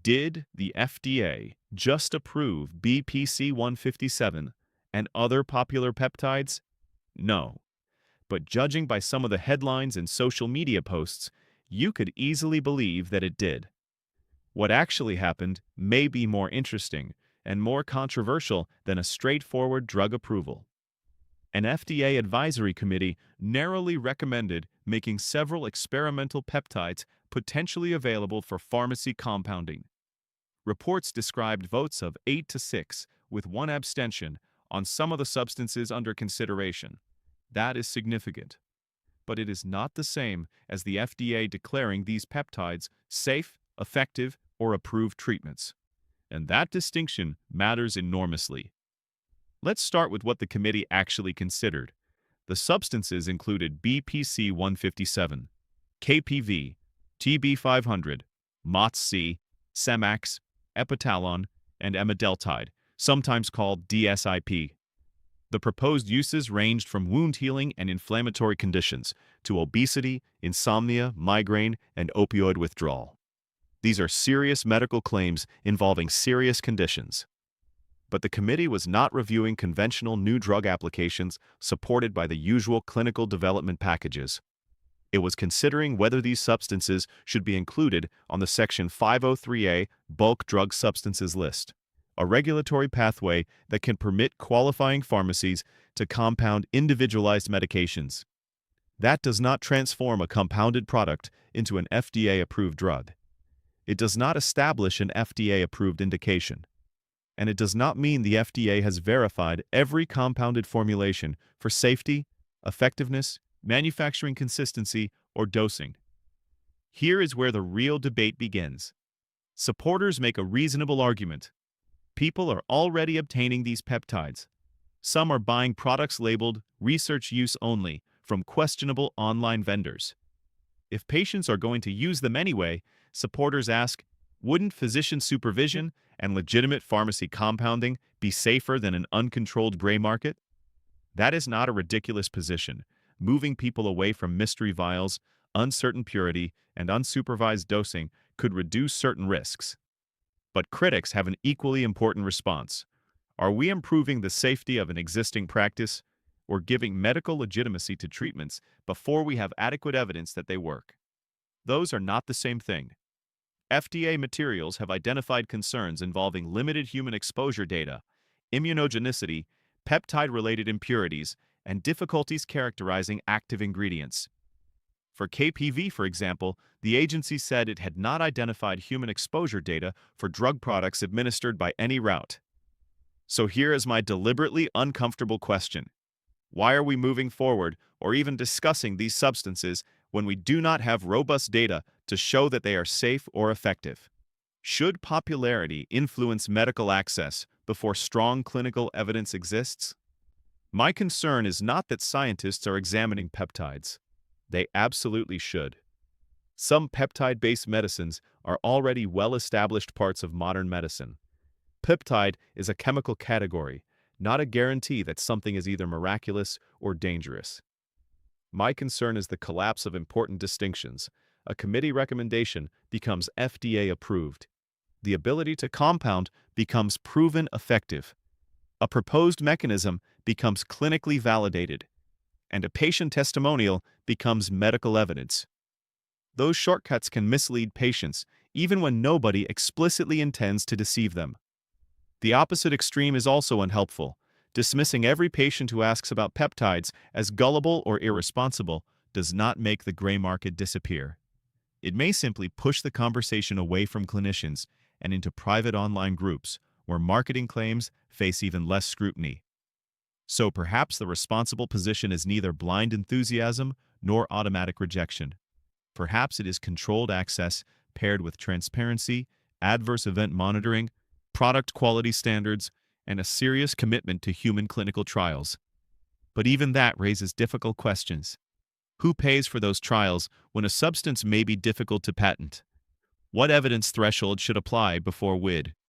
Did the FDA just approve BPC 157 and other popular peptides? No. But judging by some of the headlines and social media posts, you could easily believe that it did. What actually happened may be more interesting and more controversial than a straightforward drug approval. An FDA advisory committee narrowly recommended making several experimental peptides potentially available for pharmacy compounding. Reports described votes of 8 to 6, with one abstention, on some of the substances under consideration. That is significant. But it is not the same as the FDA declaring these peptides safe, effective, or approved treatments. And that distinction matters enormously. Let's start with what the committee actually considered. The substances included BPC 157, KPV, TB 500, MOTS-C, Semax, Epitalon, and Emideltide, sometimes called DSIP. The proposed uses ranged from wound healing and inflammatory conditions to obesity, insomnia, migraine, and opioid withdrawal. These are serious medical claims involving serious conditions. But the committee was not reviewing conventional new drug applications supported by the usual clinical development packages. It was considering whether these substances should be included on the Section 503A Bulk Drug Substances List, a regulatory pathway that can permit qualifying pharmacies to compound individualized medications. That does not transform a compounded product into an FDA-approved drug. It does not establish an FDA-approved indication. And it does not mean the FDA has verified every compounded formulation for safety, effectiveness, manufacturing consistency, or dosing. Here is where the real debate begins. Supporters make a reasonable argument. People are already obtaining these peptides. Some are buying products labeled research use only from questionable online vendors. If patients are going to use them anyway, supporters ask, wouldn't physician supervision and legitimate pharmacy compounding be safer than an uncontrolled gray market? That is not a ridiculous position. Moving people away from mystery vials, uncertain purity, and unsupervised dosing could reduce certain risks. But critics have an equally important response. Are we improving the safety of an existing practice, or giving medical legitimacy to treatments before we have adequate evidence that they work? Those are not the same thing. FDA materials have identified concerns involving limited human exposure data, immunogenicity, peptide-related impurities, and difficulties characterizing active ingredients. For KPV, for example, the agency said it had not identified human exposure data for drug products administered by any route. So here is my deliberately uncomfortable question. Why are we moving forward or even discussing these substances when we do not have robust data to show that they are safe or effective? Should popularity influence medical access before strong clinical evidence exists? My concern is not that scientists are examining peptides. They absolutely should. Some peptide-based medicines are already well-established parts of modern medicine. Peptide is a chemical category, not a guarantee that something is either miraculous or dangerous. My concern is the collapse of important distinctions. A committee recommendation becomes FDA-approved. The ability to compound becomes proven effective. A proposed mechanism becomes clinically validated, and a patient testimonial becomes medical evidence. Those shortcuts can mislead patients, even when nobody explicitly intends to deceive them. The opposite extreme is also unhelpful. Dismissing every patient who asks about peptides as gullible or irresponsible does not make the gray market disappear. It may simply push the conversation away from clinicians and into private online groups, where marketing claims face even less scrutiny. So perhaps the responsible position is neither blind enthusiasm nor automatic rejection. Perhaps it is controlled access paired with transparency, adverse event monitoring, product quality standards, and a serious commitment to human clinical trials. But even that raises difficult questions. Who pays for those trials when a substance may be difficult to patent? What evidence threshold should apply before WID?